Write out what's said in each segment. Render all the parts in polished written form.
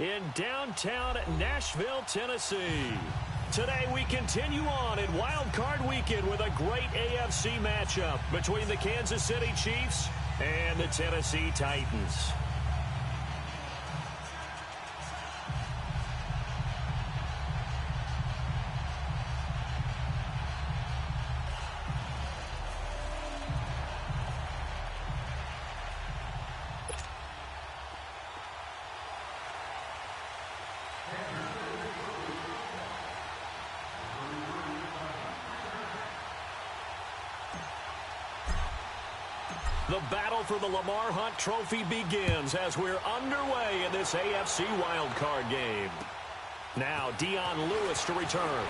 In downtown Nashville, Tennessee. Today we continue on in Wild Card Weekend with a great AFC matchup between the Kansas City Chiefs and the Tennessee Titans. The battle for the Lamar Hunt Trophy begins as we're underway in this AFC wildcard game. Now, Dion Lewis to return.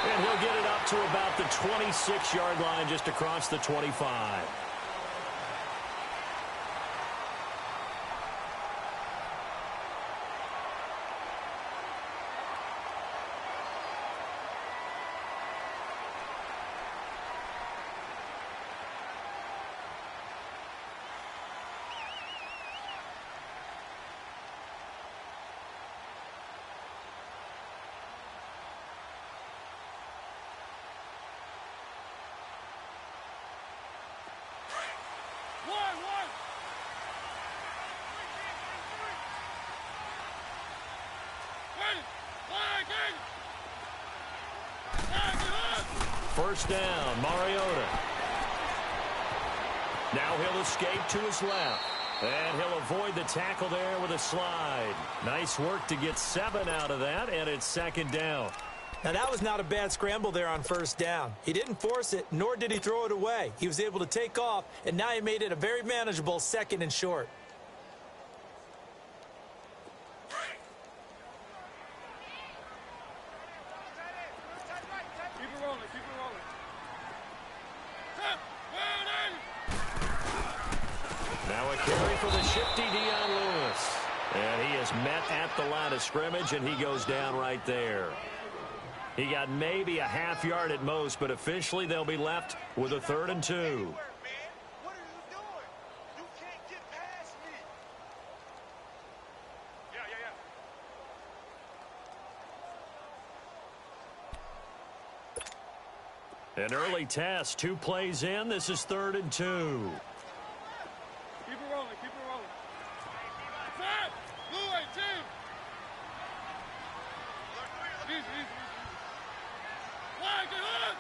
And he'll get it up to about the 26-yard line, just across the 25. First down, Mariota. Now he'll escape to his left. And he'll avoid the tackle there with a slide. Nice work to get 7 out of that, and it's second down. Now, that was not a bad scramble there on first down. He didn't force it, nor did he throw it away. He was able to take off, and now he made it a very manageable 2nd and short. Now a carry for the shifty Dion Lewis. And he is met at the line of scrimmage, and he goes down right there. He got maybe a half yard at most, but officially they'll be left with a 3rd and 2. An early test, 2 plays in. This is 3rd and 2. Keep it rolling, keep it rolling. Set! Blue 18! Easy. Wide, get hook!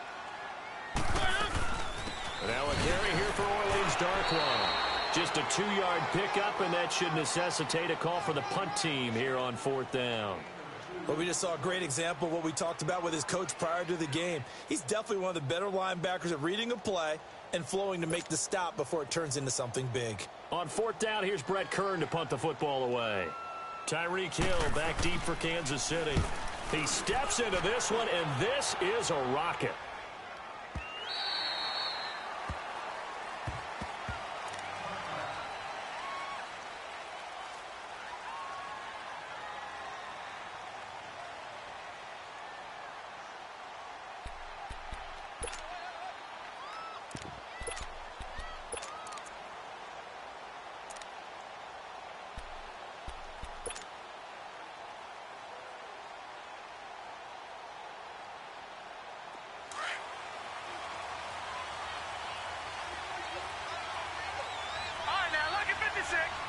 Now a carry here for Orleans Darkwa. Just a 2-yard pickup, and that should necessitate a call for the punt team here on 4th down. Well, we just saw a great example of what we talked about with his coach prior to the game. He's definitely one of the better linebackers at reading a play and flowing to make the stop before it turns into something big. On 4th down, here's Brett Kern to punt the football away. Tyreek Hill back deep for Kansas City. He steps into this one, and this is a rocket.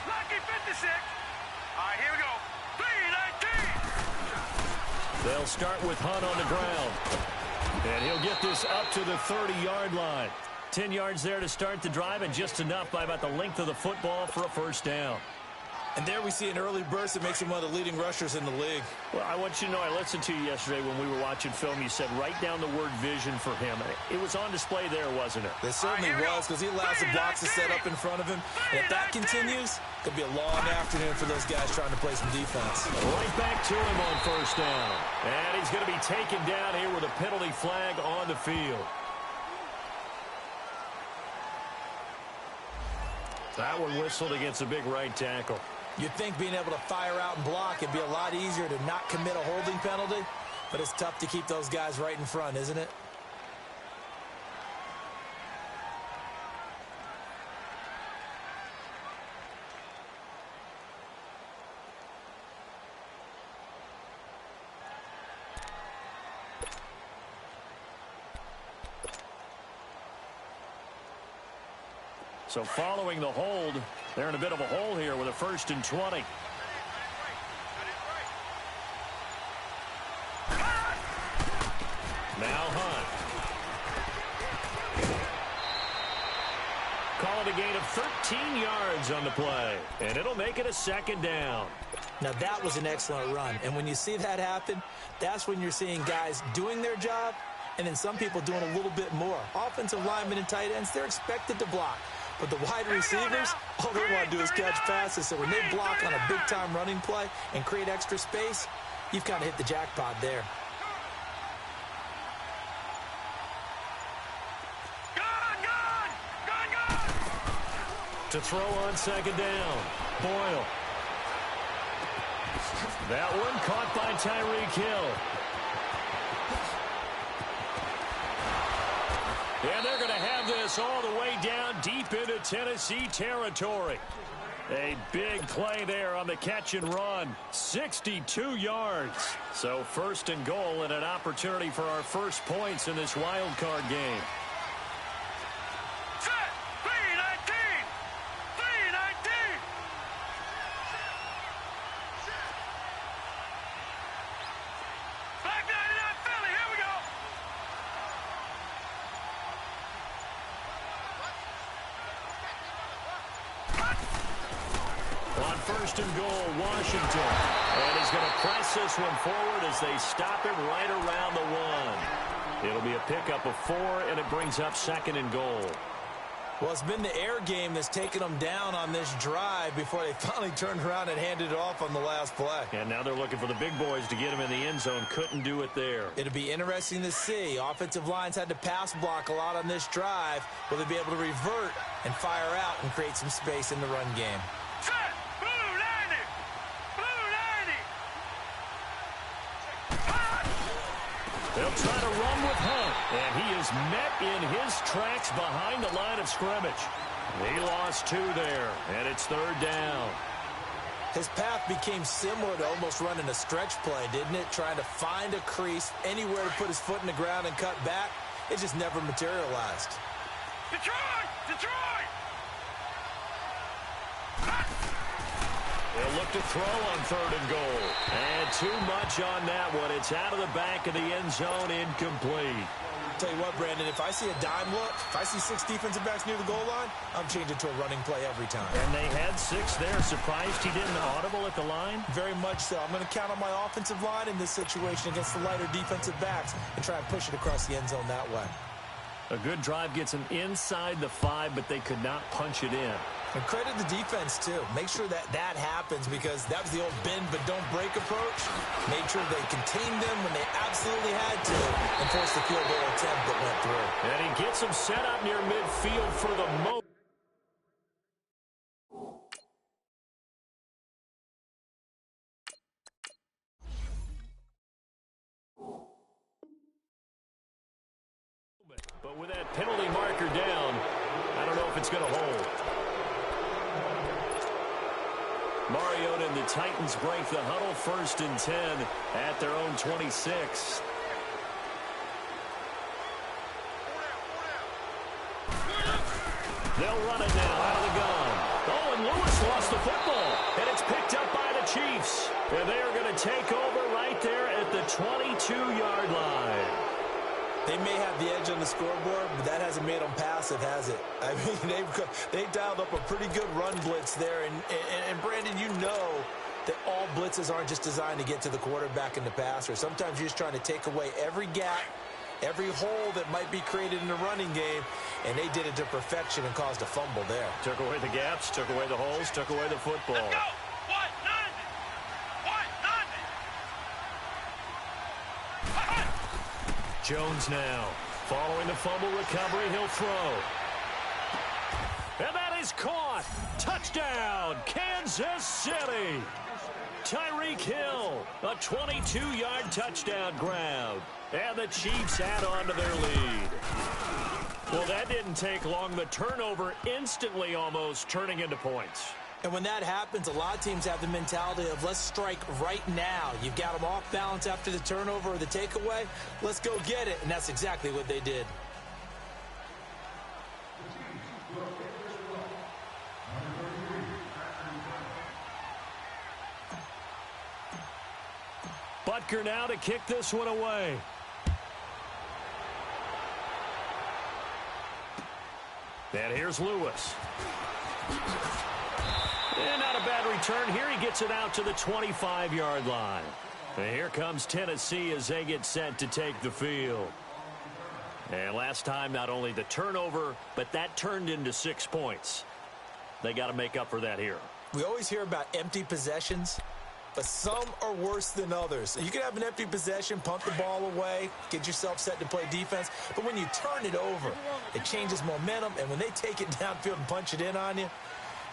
Lucky 56. All right, here we go. 3-19. They'll start with Hunt on the ground. And he'll get this up to the 30-yard line. 10 yards there to start the drive, and just enough by about the length of the football for a first down. And there we see an early burst that makes him one of the leading rushers in the league. Well, I want you to know, I listened to you yesterday when we were watching film. You said write down the word vision for him. It was on display there, wasn't it? It certainly was, because he allows the blocks to set up in front of him. And if that continues, it could be a long afternoon for those guys trying to play some defense. Right back to him on first down. And he's going to be taken down here with a penalty flag on the field. That one whistled against a big right tackle. You'd think being able to fire out and block would be a lot easier to not commit a holding penalty, but it's tough to keep those guys right in front, isn't it? So following the hold, they're in a bit of a hole here with a 1st and 20. Now Hunt. Call it a gain of 13 yards on the play, and it'll make it a 2nd down. Now, that was an excellent run, and when you see that happen, that's when you're seeing guys doing their job and then some people doing a little bit more. Offensive linemen and tight ends, they're expected to block. But the wide receivers, all they want to do is catch passes. So when they block on a big-time running play and create extra space, you've kind of hit the jackpot there. To throw on 2nd down, Boyle. That one caught by Tyreek Hill. And they're going to have this all the way down deep into Tennessee territory. A big play there on the catch and run. 62 yards. So 1st and goal and an opportunity for our first points in this wild card game. On 1st and goal, Washington. And he's going to press this one forward as they stop him right around the 1. It'll be a pickup of 4, and it brings up 2nd and goal. Well, it's been the air game that's taken them down on this drive before they finally turned around and handed it off on the last play. And now they're looking for the big boys to get him in the end zone. Couldn't do it there. It'll be interesting to see. Offensive lines had to pass block a lot on this drive. Will they be able to revert and fire out and create some space in the run game? They'll try to run with Hunt, and he is met in his tracks behind the line of scrimmage. He lost 2 there, and it's 3rd down. His path became similar to almost running a stretch play, didn't it? Trying to find a crease, anywhere to put his foot in the ground and cut back. It just never materialized. Detroit! Detroit! They'll look to throw on 3rd and goal. And too much on that one. It's out of the back of the end zone, incomplete. Tell you what, Brandon, if I see a dime look, if I see 6 defensive backs near the goal line, I'm changing to a running play every time. And they had 6 there. Surprised he didn't audible at the line? Very much so. I'm going to count on my offensive line in this situation against the lighter defensive backs and try and push it across the end zone that way. A good drive gets them inside the 5, but they could not punch it in. And credit the defense, too. Make sure that happens because that was the old bend but don't break approach. Made sure they contained them when they absolutely had to and forced the field goal attempt that went through. And he gets them set up near midfield for the moment. But with that penalty marker down, I don't know if it's going to hold. Mariota and the Titans break the huddle. 1st and 10 at their own 26. They'll run it now out of the gun. Oh, and Lewis lost the football. And it's picked up by the Chiefs. And they are going to take over right there at the 22-yard line. They may have the edge on the scoreboard, but that hasn't made them passive, has it? I mean, they dialed up a pretty good run blitz there. And Brandon, you know that all blitzes aren't just designed to get to the quarterback and the passer. Sometimes you're just trying to take away every gap, every hole that might be created in the running game, and they did it to perfection and caused a fumble there. Took away the gaps, took away the holes, took away the football. Let's go! Jones now. Following the fumble recovery, he'll throw. And that is caught. Touchdown, Kansas City. Tyreek Hill, a 22-yard touchdown grab. And the Chiefs add on to their lead. Well, that didn't take long. The turnover instantly almost turning into points. And when that happens, a lot of teams have the mentality of let's strike right now. You've got them off balance after the turnover or the takeaway. Let's go get it. And that's exactly what they did. Butker now to kick this one away. And here's Lewis. And not a bad return here. He gets it out to the 25-yard line. And here comes Tennessee as they get set to take the field. And last time, not only the turnover, but that turned into 6 points. They got to make up for that here. We always hear about empty possessions, but some are worse than others. You can have an empty possession, punt the ball away, get yourself set to play defense, but when you turn it over, it changes momentum, and when they take it downfield and punch it in on you,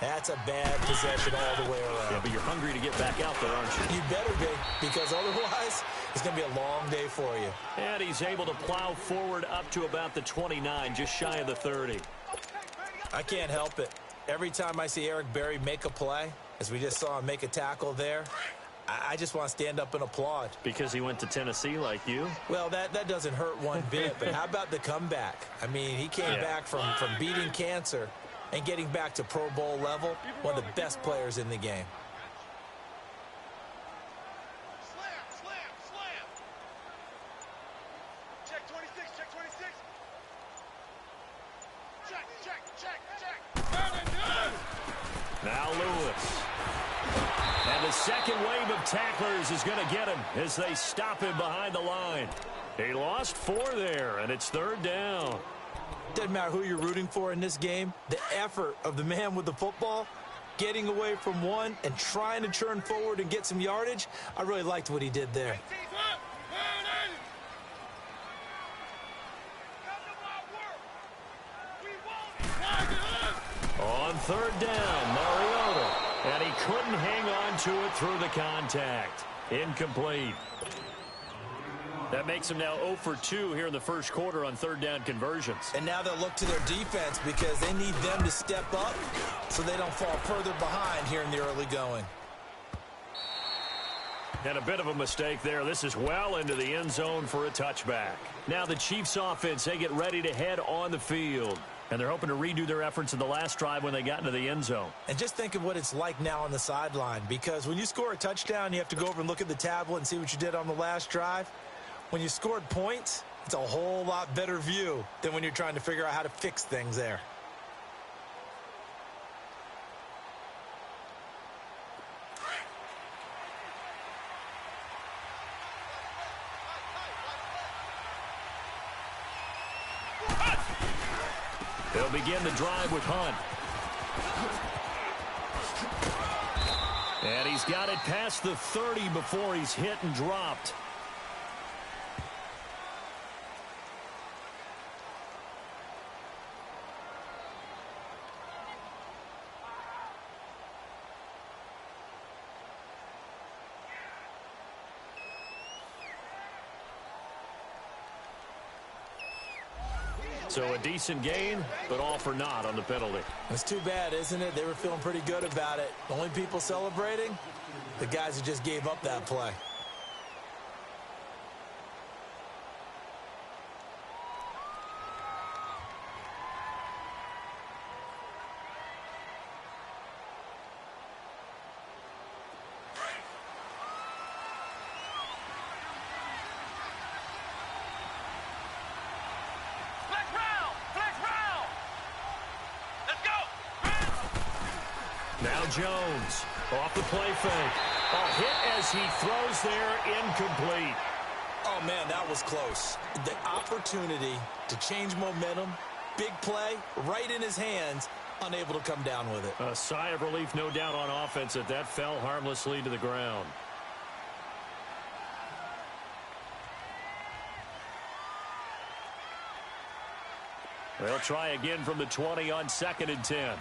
that's a bad possession all the way around. Yeah, but you're hungry to get back out there, aren't you? You better be, because otherwise it's going to be a long day for you. And he's able to plow forward up to about the 29, just shy of the 30. I can't help it. Every time I see Eric Berry make a play, as we just saw him make a tackle there, I just want to stand up and applaud. Because he went to Tennessee like you? Well, that doesn't hurt one bit, but how about the comeback? I mean, he came back from beating cancer and getting back to Pro Bowl level, one of the best players in the game. Slam. Check 26, check 26. Check. Now Lewis. And the second wave of tacklers is going to get him as they stop him behind the line. He lost 4 there, and it's 3rd down. Doesn't matter who you're rooting for in this game. The effort of the man with the football, getting away from one and trying to churn forward and get some yardage, I really liked what he did there. On 3rd down, Mariota. And he couldn't hang on to it through the contact. Incomplete. That makes him now 0 for 2 here in the first quarter on 3rd down conversions. And now they'll look to their defense because they need them to step up so they don't fall further behind here in the early going. And a bit of a mistake there. This is well into the end zone for a touchback. Now the Chiefs offense, they get ready to head on the field. And they're hoping to redo their efforts in the last drive when they got into the end zone. And just think of what it's like now on the sideline, because when you score a touchdown, you have to go over and look at the tablet and see what you did on the last drive. When you scored points, it's a whole lot better view than when you're trying to figure out how to fix things there. They'll begin the drive with Hunt. And he's got it past the 30 before he's hit and dropped. So a decent gain, but all for naught on the penalty. It's too bad, isn't it? They were feeling pretty good about it. The only people celebrating, the guys who just gave up that play. Now Jones off the play fake. A hit as he throws there, incomplete. Oh, man, that was close. The opportunity to change momentum, big play, right in his hands, unable to come down with it. A sigh of relief, no doubt, on offense that fell harmlessly to the ground. They'll try again from the 20 on 2nd and 10.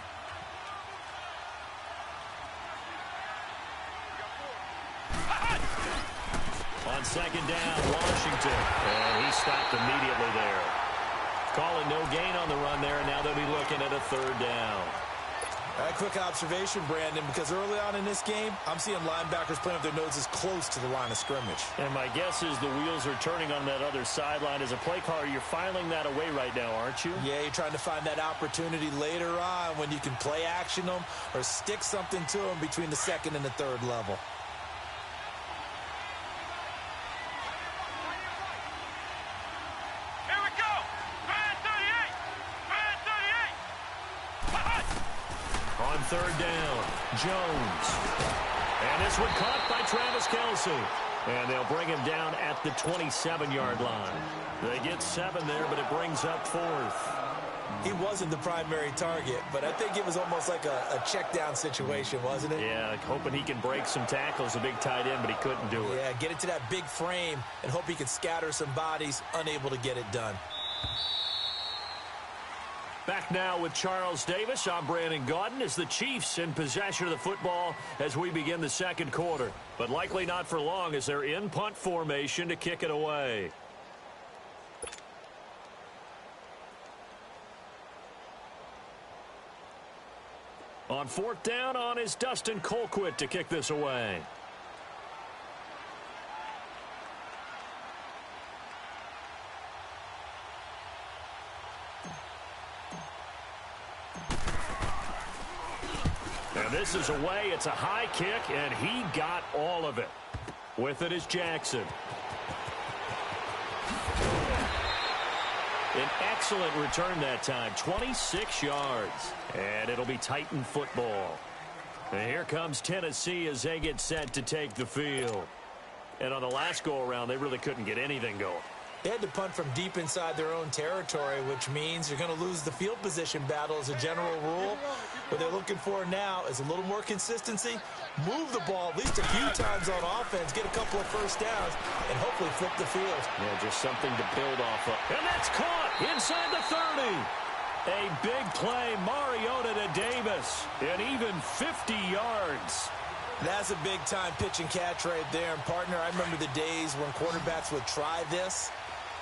On 2nd down, Washington. And he stopped immediately there. Calling no gain on the run there, and now they'll be looking at a 3rd down. A quick observation, Brandon, because early on in this game, I'm seeing linebackers playing with their noses close to the line of scrimmage. And my guess is the wheels are turning on that other sideline. As a play caller, you're filing that away right now, aren't you? Yeah, you're trying to find that opportunity later on when you can play action them or stick something to them between the 2nd and the 3rd level. third down. Jones. And this one caught by Travis Kelce. And they'll bring him down at the 27-yard line. They get 7 there, but it brings up 4th. He wasn't the primary target, but I think it was almost like a check down situation, wasn't it? Yeah, like hoping he can break some tackles, a big tight end, but he couldn't do it. Yeah, get it to that big frame and hope he can scatter some bodies, unable to get it done. Back now with Charles Davis. I'm Brandon Gaudin as the Chiefs in possession of the football as we begin the second quarter. But likely not for long as they're in punt formation to kick it away. On 4th down on is Dustin Colquitt to kick this away. And this is away. It's a high kick, and he got all of it. With it is Jackson. An excellent return that time, 26 yards. And it'll be Titan football. And here comes Tennessee as they get set to take the field. And on the last go-around, they really couldn't get anything going. They had to punt from deep inside their own territory, which means you're going to lose the field position battle as a general rule. What they're looking for now is a little more consistency, move the ball at least a few times on offense, get a couple of first downs, and hopefully flip the field. Yeah, just something to build off of. And that's caught inside the 30. A big play, Mariota to Davis, and even 50 yards. That's a big-time pitch and catch right there. And, partner, I remember the days when quarterbacks would try this.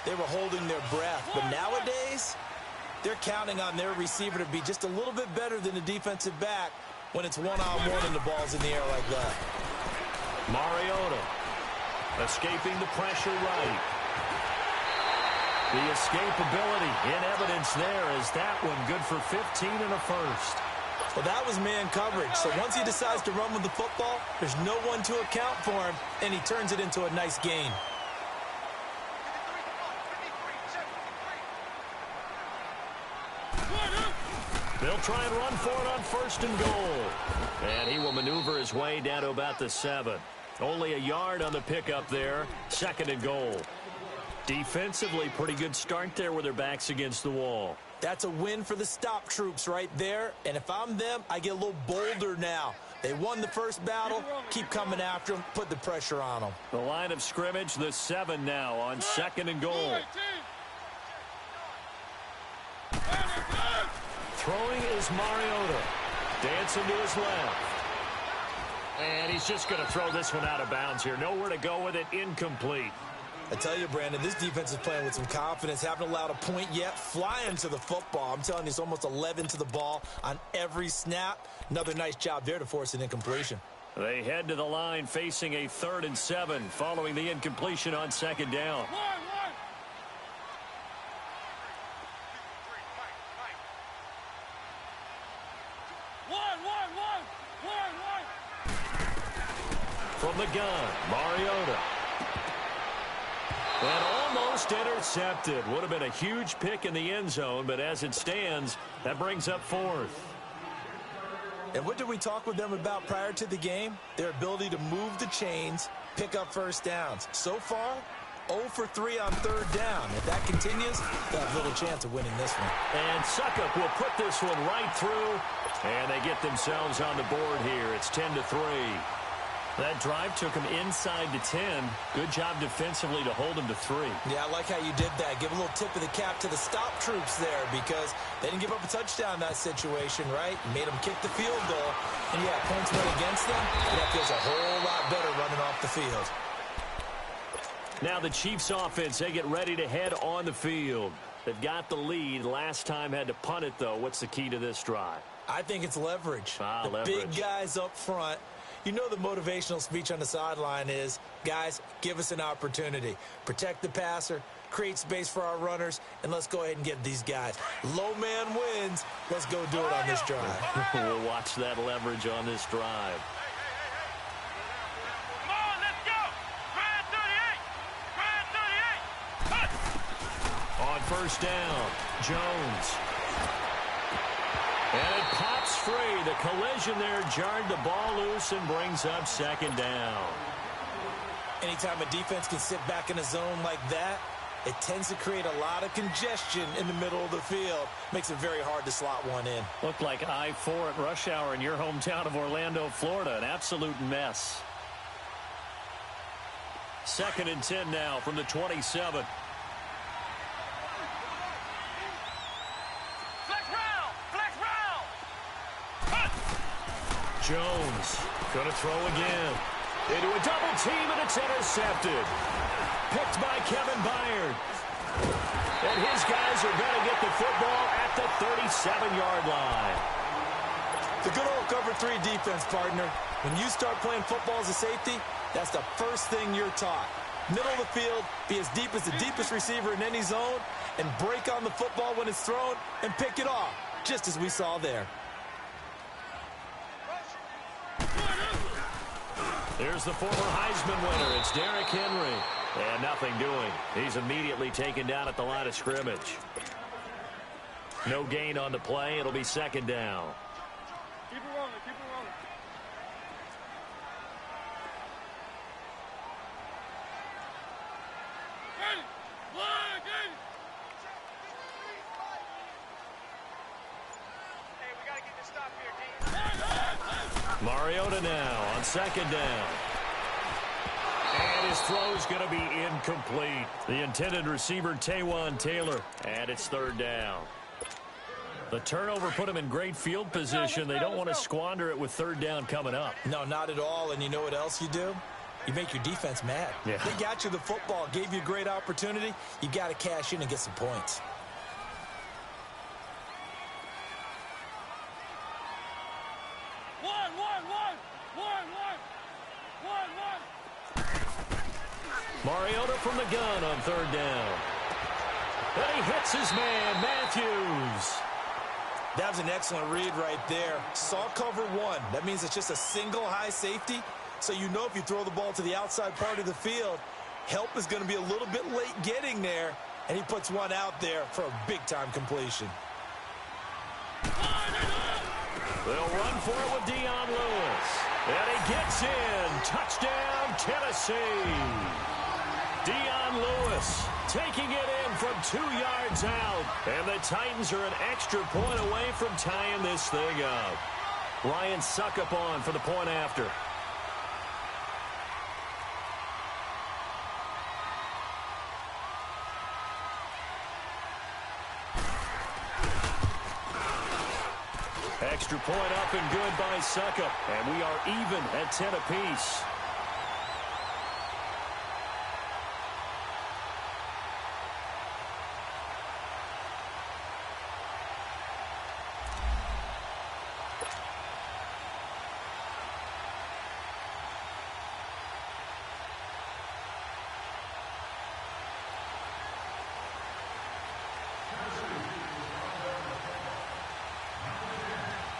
They were holding their breath. But nowadays, they're counting on their receiver to be just a little bit better than the defensive back when it's one-on-one and the ball's in the air like that. Mariota escaping the pressure right. The escapability in evidence there is that one good for 15 and a first. Well, that was man coverage. So once he decides to run with the football, there's no one to account for him, and he turns it into a nice gain. They'll try and run for it on 1st and goal. And he will maneuver his way down to about the 7. Only a yard on the pickup there. 2nd and goal. Defensively, pretty good start there with their backs against the wall. That's a win for the stop troops right there. And if I'm them, I get a little bolder now. They won the first battle. Keep coming after them. Put the pressure on them. The line of scrimmage, the 7 now on 2nd and goal. Throwing is Mariota. Dancing to his left. And he's just going to throw this one out of bounds here. Nowhere to go with it. Incomplete. I tell you, Brandon, this defense is playing with some confidence. Haven't allowed a point yet. Flying to the football. I'm telling you, it's almost 11 to the ball on every snap. Another nice job there to force an incompletion. They head to the line facing a 3rd and 7 following the incompletion on 2nd down. From the gun, Mariota. And almost intercepted. Would have been a huge pick in the end zone, but as it stands, that brings up 4th. And what did we talk with them about prior to the game? Their ability to move the chains, pick up first downs. So far, 0 for 3 on 3rd down. If that continues, they'll have little chance of winning this one. And Suckup will put this one right through, and they get themselves on the board here. It's 10-3. That drive took him inside to 10. Good job defensively to hold him to 3. Yeah, I like how you did that. Give a little tip of the cap to the stop troops there because they didn't give up a touchdown in that situation, right? Made them kick the field goal. And, yeah, points went against them. And that feels a whole lot better running off the field. Now the Chiefs offense, they get ready to head on the field. They've got the lead. Last time had to punt it, though. What's the key to this drive? I think it's leverage. Leverage. Big guys up front. You know the motivational speech on the sideline is, guys, give us an opportunity. Protect the passer, create space for our runners, and let's go ahead and get these guys. Low man wins. Let's go do it on this drive. We'll watch that leverage on this drive. Come on, let's go. Grind 38. Grind 38. On 1st down, Jones. And it pops free. The collision there jarred the ball loose and brings up second down. Anytime a defense can sit back in a zone like that, it tends to create a lot of congestion in the middle of the field. Makes it very hard to slot one in. Looked like I-4 at rush hour in your hometown of Orlando, Florida. An absolute mess. 2nd and 10 now from the 27. Jones going to throw again. Into a double team, and it's intercepted. Picked by Kevin Byard. And his guys are going to get the football at the 37-yard line. The good old cover 3 defense, partner. When you start playing football as a safety, that's the first thing you're taught. Middle of the field, be as deep as the deepest receiver in any zone, and break on the football when it's thrown and pick it off, just as we saw there. Here's the former Heisman winner. It's Derrick Henry. And nothing doing. He's immediately taken down at the line of scrimmage. No gain on the play. It'll be 2nd down. Keep it rolling, keep it rolling. Ready? One, game. Hey, we got to get this stop here, D. Mariota now on 2nd down. And his throw's going to be incomplete. The intended receiver, Taywan Taylor. And it's 3rd down. The turnover put him in great field position. They don't want to squander it with 3rd down coming up. No, not at all. And you know what else you do? You make your defense mad. Yeah. They got you the football, gave you a great opportunity. You got to cash in and get some points. Mariota from the gun on 3rd down. And he hits his man, Matthews. That was an excellent read right there. Saw cover 1. That means it's just a single high safety. So you know if you throw the ball to the outside part of the field, help is going to be a little bit late getting there. And he puts one out there for a big-time completion. They'll run for it with Dion Lewis. And he gets in. Touchdown, Tennessee. Dion Lewis taking it in from 2 yards out. And the Titans are an extra point away from tying this thing up. Ryan Suckup on for the point after. Extra point up and good by Suckup. And we are even at 10 apiece.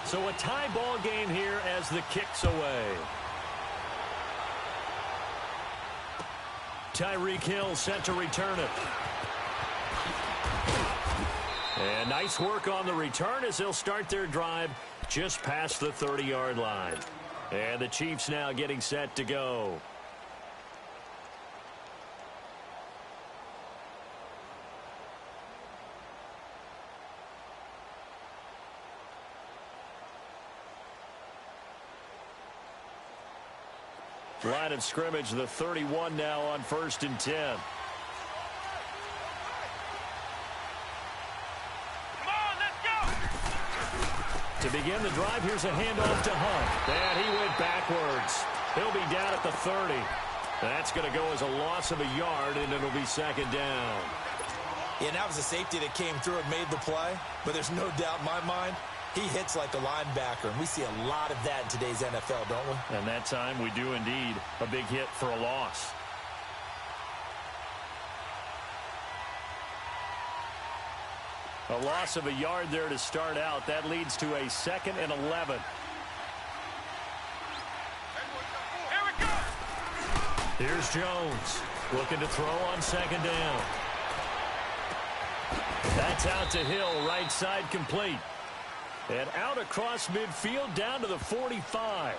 So a tie ball game here as the kick's away. Tyreek Hill set to return it. And nice work on the return as they'll start their drive just past the 30-yard line. And the Chiefs now getting set to go. Line of scrimmage, the 31 now on 1st and 10. Come on, let's go! To begin the drive, here's a handoff to Hunt. And he went backwards. He'll be down at the 30. That's going to go as a loss of a yard, and it'll be 2nd down. Yeah, and that was a safety that came through and made the play. But there's no doubt in my mind, he hits like a linebacker, and we see a lot of that in today's NFL, don't we? And that time we do indeed. A big hit for a loss. A loss of a yard there to start out. That leads to a 2nd and 11. Here we go! Here's Jones looking to throw on 2nd down. That's out to Hill, right side complete. And out across midfield down to the 45.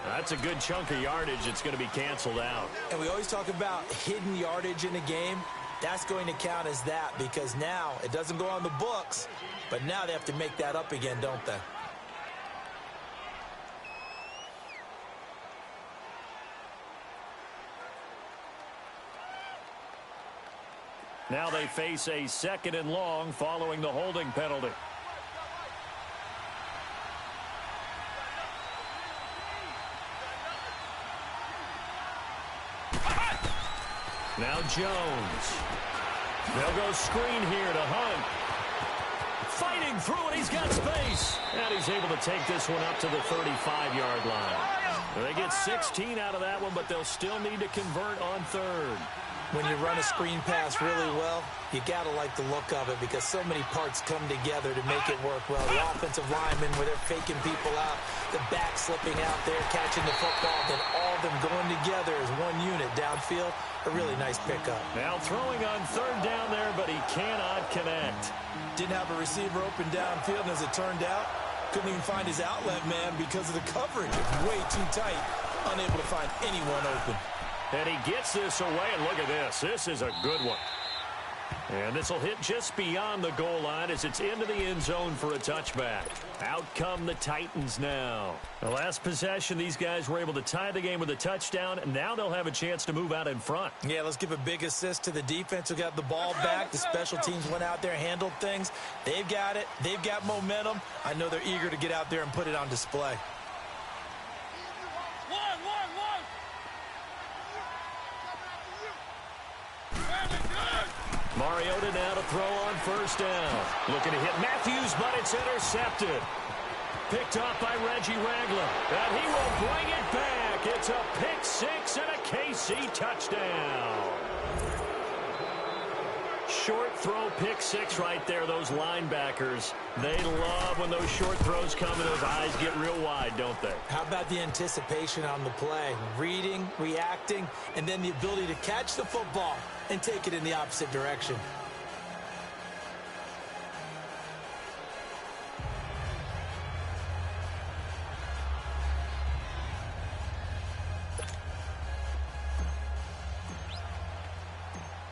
That's a good chunk of yardage. It's going to be canceled out. And we always talk about hidden yardage in a game. That's going to count as that because now it doesn't go on the books, but now they have to make that up again, don't they? Now they face a 2nd and long following the holding penalty. Now Jones. They'll go screen here to Hunt. Fighting through it. He's got space. And he's able to take this one up to the 35-yard line. They get 16 out of that one, but they'll still need to convert on 3rd. When you run a screen pass really well, you got to like the look of it because so many parts come together to make it work well. The offensive linemen where they're faking people out, the back slipping out there, catching the football, then all of them going together as one unit downfield. A really nice pickup. Now throwing on 3rd down there, but he cannot connect. Didn't have a receiver open downfield, and as it turned out, couldn't even find his outlet man because of the coverage. It's way too tight, unable to find anyone open. And he gets this away, and look at this. This is a good one. And this will hit just beyond the goal line as it's into the end zone for a touchback. Out come the Titans now. The last possession, these guys were able to tie the game with a touchdown, and now they'll have a chance to move out in front. Yeah, let's give a big assist to the defense who got the ball back. The special teams went out there, handled things. They've got it. They've got momentum. I know they're eager to get out there and put it on display. Mariota now to throw on 1st down. Looking to hit Matthews, but it's intercepted. Picked off by Reggie Ragland. And he will bring it back. It's a pick 6 and a KC touchdown. Short throw, pick 6 right there. Those linebackers, they love when those short throws come and those eyes get real wide, don't they? How about the anticipation on the play? Reading, reacting, and then the ability to catch the football and take it in the opposite direction.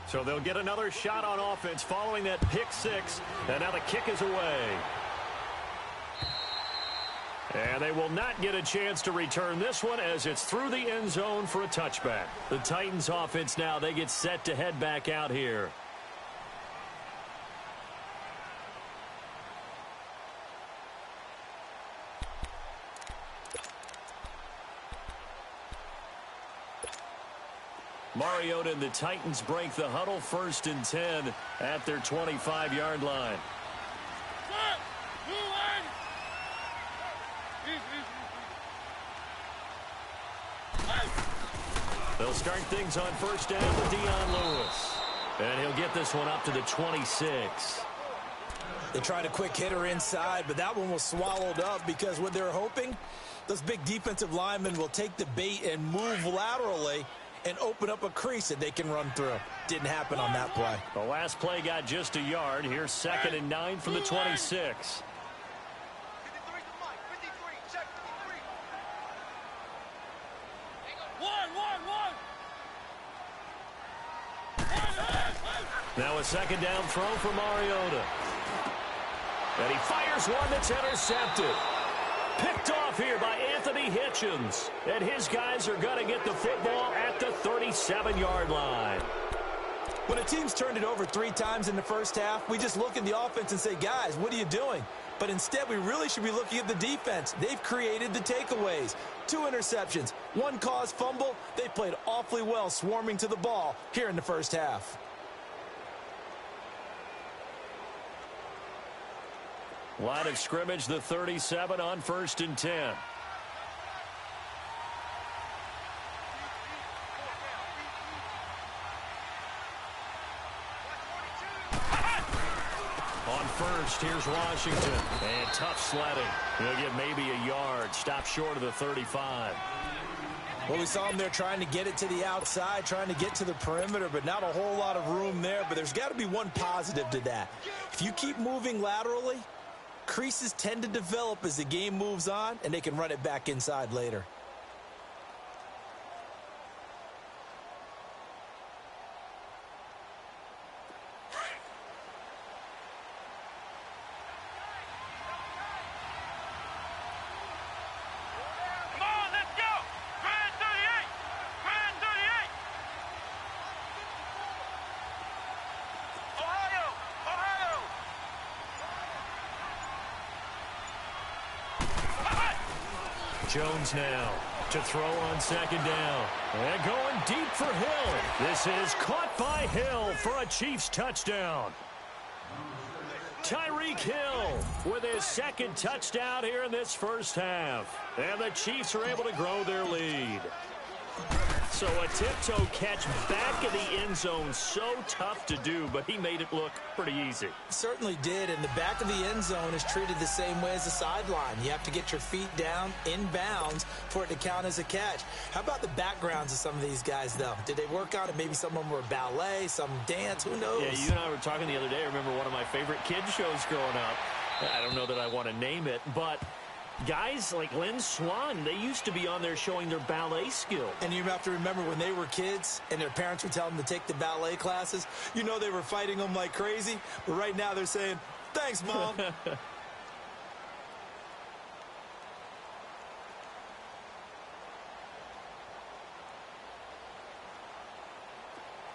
So they'll get another shot on offense following that pick 6. And now the kick is away. And they will not get a chance to return this one as it's through the end zone for a touchback. The Titans offense now, they get set to head back out here. Mariota and the Titans break the huddle 1st and 10 at their 25-yard line. They'll start things on 1st down with Dion Lewis. And he'll get this one up to the 26. They tried a quick hitter inside, but that one was swallowed up because what they're hoping, those big defensive linemen will take the bait and move laterally and open up a crease that they can run through. Didn't happen on that play. The last play got just a yard. Here's 2nd and 9 from the 26. Now a 2nd down throw for Mariota. And he fires one that's intercepted. Picked off here by Anthony Hitchens. And his guys are going to get the football at the 37-yard line. When a team's turned it over 3 times in the first half, we just look at the offense and say, guys, what are you doing? But instead, we really should be looking at the defense. They've created the takeaways. 2 interceptions, 1 caused fumble. They played awfully well swarming to the ball here in the first half. Line of scrimmage, the 37 on 1st and 10. On 1st, here's Washington. And tough sledding. He'll get maybe a yard. Stop short of the 35. Well, we saw him there trying to get it to the outside, trying to get to the perimeter, but not a whole lot of room there. But there's got to be one positive to that. If you keep moving laterally, creases tend to develop as the game moves on, and they can run it back inside later. Jones now to throw on second down. And going deep for Hill. This is caught by Hill for a Chiefs touchdown. Tyreek Hill with his second touchdown here in this first half. And the Chiefs are able to grow their lead. So a tiptoe catch back in the end zone, so tough to do, but he made it look pretty easy. Certainly did, and the back of the end zone is treated the same way as the sideline. You have to get your feet down in bounds for it to count as a catch. How about the backgrounds of some of these guys, though? Did they work on it? Maybe some of them were ballet, some dance, who knows? Yeah, you and I were talking the other day. I remember one of my favorite kids shows growing up. I don't know that I want to name it, but guys like Lynn Swan, they used to be on there showing their ballet skill. And you have to remember when they were kids and their parents would tell them to take the ballet classes, you know they were fighting them like crazy. But right now they're saying, thanks, Mom.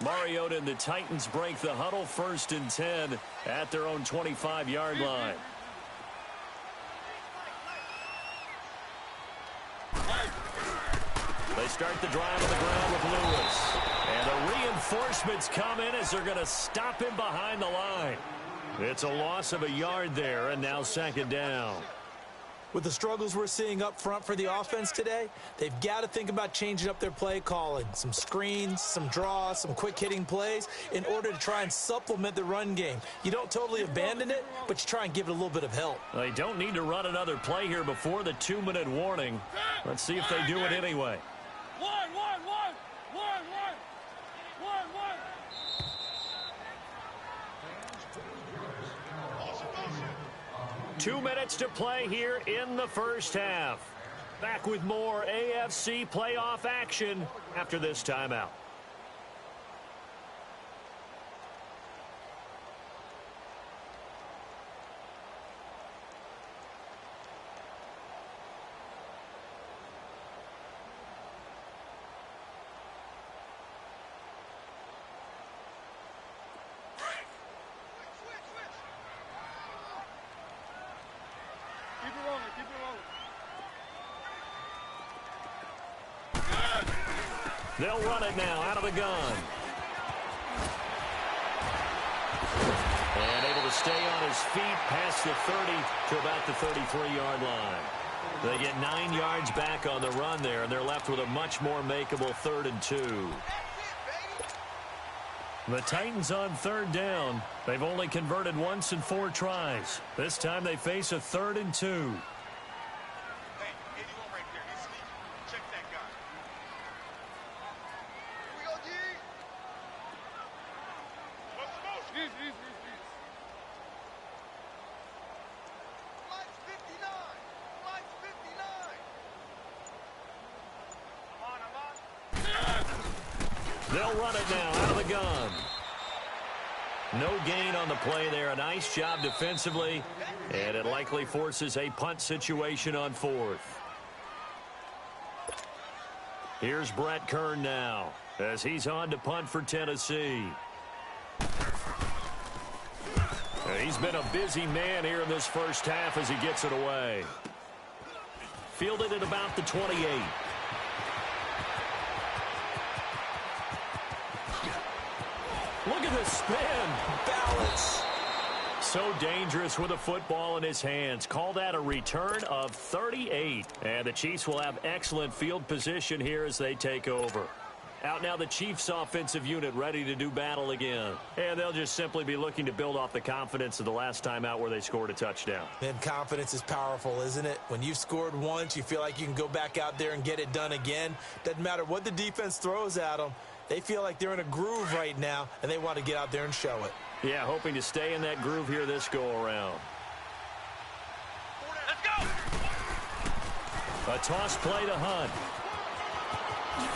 Mariota and the Titans break the huddle, 1st and 10 at their own 25-yard line. They start the drive on the ground with Lewis. And the reinforcements come in as they're going to stop him behind the line. It's a loss of a yard there, and now 2nd down. With the struggles we're seeing up front for the offense today, they've got to think about changing up their play calling. Some screens, some draws, some quick-hitting plays in order to try and supplement the run game. You don't totally abandon it, but you try and give it a little bit of help. They don't need to run another play here before the 2-minute warning. Let's see if they do it anyway. 2 minutes to play here in the first half. Back with more AFC playoff action after this timeout. They'll run it now out of the gun. And able to stay on his feet past the 30 to about the 33-yard line. They get 9 yards back on the run there, and they're left with a much more makeable 3rd and 2. The Titans on 3rd down. They've only converted once in 4 tries. This time they face a 3rd and 2. They'll run it now out of the gun. No gain on the play there. A nice job defensively, and it likely forces a punt situation on 4th. Here's Brett Kern now as he's on to punt for Tennessee. He's been a busy man here in this first half as he gets it away. Fielded at about the 28. Look at the spin. Balance. So dangerous with a football in his hands. Call that a return of 38. And the Chiefs will have excellent field position here as they take over. Out now the Chiefs offensive unit ready to do battle again. And they'll just simply be looking to build off the confidence of the last time out where they scored a touchdown. Man, confidence is powerful, isn't it? When you've scored once, you feel like you can go back out there and get it done again. Doesn't matter what the defense throws at them. They feel like they're in a groove right now, and they want to get out there and show it. Yeah, hoping to stay in that groove here this go-around. Let's go! A toss play to Hunt.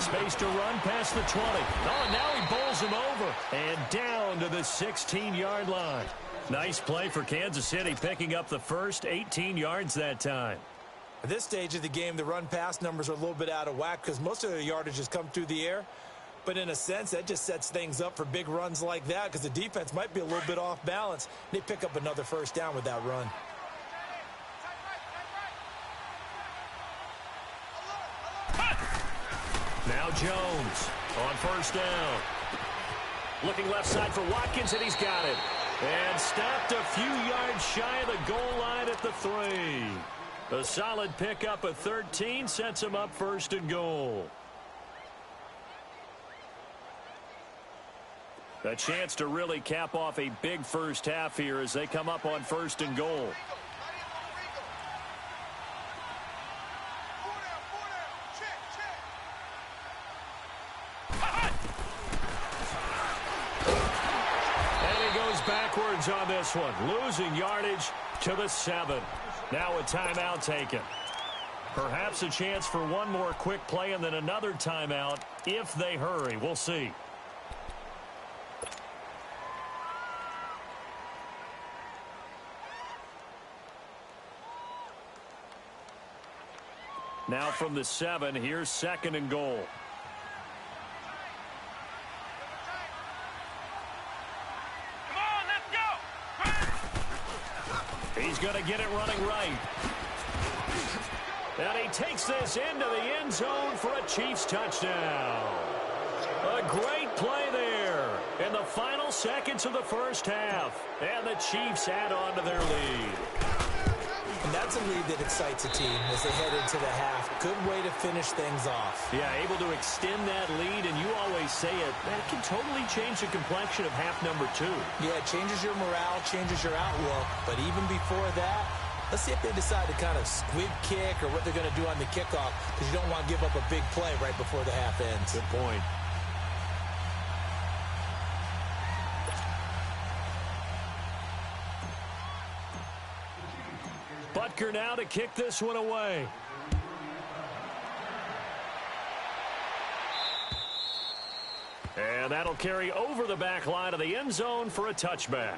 Space to run past the 20. Oh, and now he bowls him over. And down to the 16-yard line. Nice play for Kansas City, picking up the first 18 yards that time. At this stage of the game, the run-pass numbers are a little bit out of whack because most of the yardage has come through the air. But in a sense, that just sets things up for big runs like that because the defense might be a little bit off balance. They pick up another first down with that run. Now Jones on first down. Looking left side for Watkins, and he's got it. And stopped a few yards shy of the goal line at the 3. A solid pickup of 13 sets him up first and goal. A chance to really cap off a big first half here as they come up on first and goal. And he goes backwards on this one, losing yardage to the 7. Now a timeout taken. Perhaps a chance for one more quick play and then another timeout if they hurry. We'll see. Now from the 7, here's second and goal. Come on, let's go! He's going to get it running right. And he takes this into the end zone for a Chiefs touchdown. A great play there in the final seconds of the first half. And the Chiefs add on to their lead. And that's a lead that excites a team as they head into the half. Good way to finish things off. Yeah, able to extend that lead, and you always say it, that can totally change the complexion of half number 2. Yeah, it changes your morale, changes your outlook. But even before that, let's see if they decide to kind of squib kick or what they're going to do on the kickoff, because you don't want to give up a big play right before the half ends. Good point. Butker now to kick this one away. And that'll carry over the back line of the end zone for a touchback.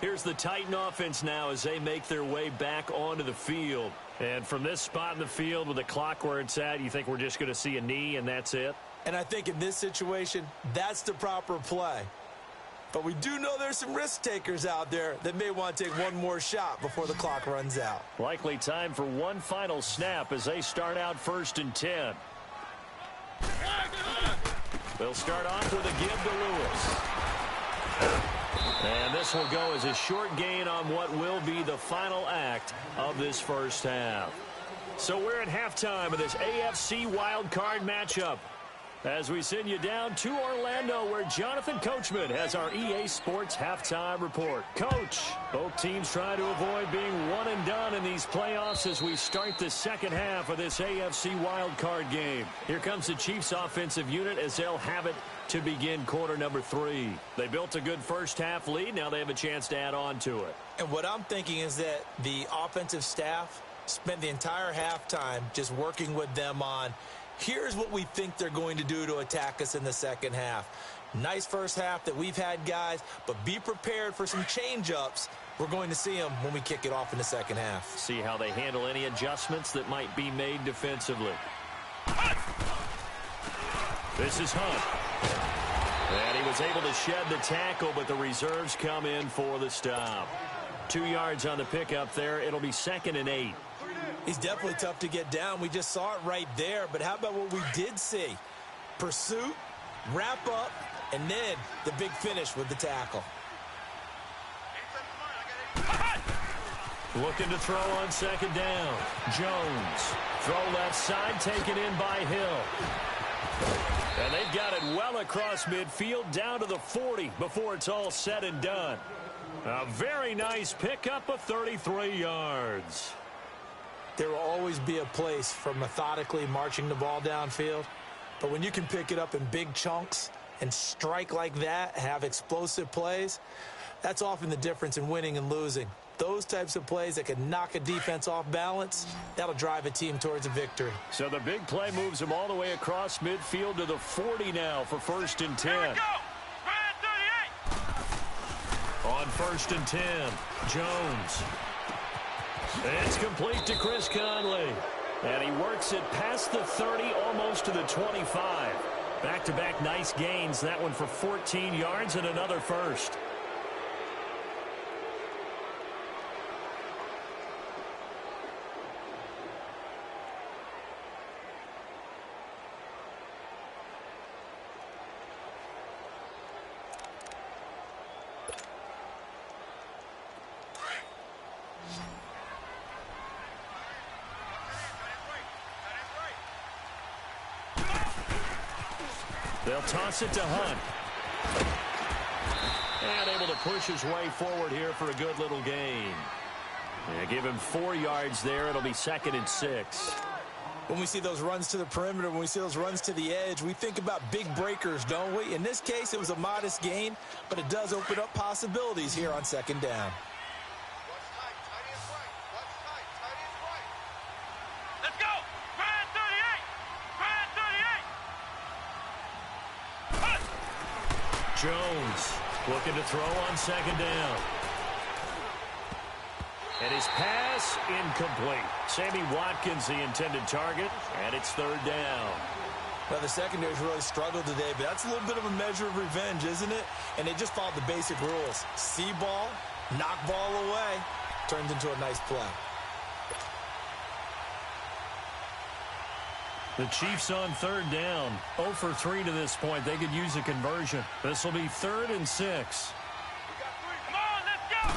Here's the Titan offense now as they make their way back onto the field. And from this spot in the field with the clock where it's at, you think we're just going to see a knee and that's it? And I think in this situation, that's the proper play. But we do know there's some risk takers out there that may want to take one more shot before the clock runs out. Likely time for one final snap as they start out first and 10. They'll start off with a give to Lewis. And this will go as a short gain on what will be the final act of this first half. So we're at halftime of this AFC wildcard matchup. As we send you down to Orlando, where Jonathan Coachman has our EA Sports halftime report. Coach, both teams trying to avoid being one and done in these playoffs as we start the second half of this AFC wildcard game. Here comes the Chiefs offensive unit as they'll have it to begin quarter number 3. They built a good first half lead. Now they have a chance to add on to it. And what I'm thinking is that the offensive staff spent the entire halftime just working with them on, here's what we think they're going to do to attack us in the second half. Nice first half that we've had, guys, but be prepared for some change-ups. We're going to see them when we kick it off in the second half. See how they handle any adjustments that might be made defensively. This is Hunt. And he was able to shed the tackle, but the reserves come in for the stop. 2 yards on the pickup there. It'll be 2nd and 8. He's definitely tough to get down. We just saw it right there. But how about what we did see? Pursuit, wrap up, and then the big finish with the tackle. Looking to throw on second down. Jones. Throw left side, taken in by Hill. And they've got it well across midfield down to the 40 before it's all said and done. A very nice pickup of 33 yards. There will always be a place for methodically marching the ball downfield. But when you can pick it up in big chunks and strike like that, have explosive plays, that's often the difference in winning and losing. Those types of plays that can knock a defense off balance, that'll drive a team towards a victory. So the big play moves them all the way across midfield to the 40 now for 1st and 10. Here we go. Brand 38. On 1st and 10, Jones. It's complete to Chris Conley. And he works it past the 30, almost to the 25. Back-to-back nice gains. That one for 14 yards and another first. They'll toss it to Hunt. And able to push his way forward here for a good little gain. And give him 4 yards there. It'll be 2nd and 6. When we see those runs to the perimeter, when we see those runs to the edge, we think about big breakers, don't we? In this case, it was a modest gain, but it does open up possibilities here on 2nd down. Let's go. Brand 38. Brand 38. Jones looking to throw on 2nd down. And his pass incomplete. Sammy Watkins, the intended target, and it's 3rd down. Well, the secondary's really struggled today, but that's a little bit of a measure of revenge, isn't it? And they just followed the basic rules. See ball, knock ball away, turns into a nice play. The Chiefs on 3rd down. 0 for 3 to this point. They could use a conversion. This will be 3rd and 6. Come on, let's go.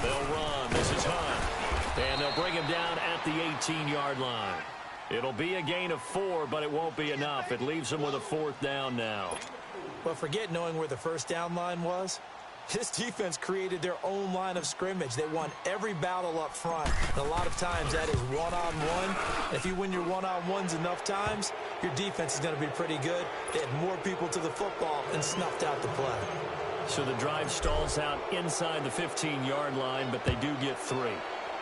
They'll run. This is Hunt. And they'll bring him down at the 18-yard line. It'll be a gain of 4, but it won't be enough. It leaves them with a 4th down now. Well, forget knowing where the 1st down line was. This defense created their own line of scrimmage. They won every battle up front. And a lot of times that is one-on-one. And if you win your one-on-ones enough times, your defense is going to be pretty good. They had more people to the football and snuffed out the play. So the drive stalls out inside the 15-yard line, but they do get 3.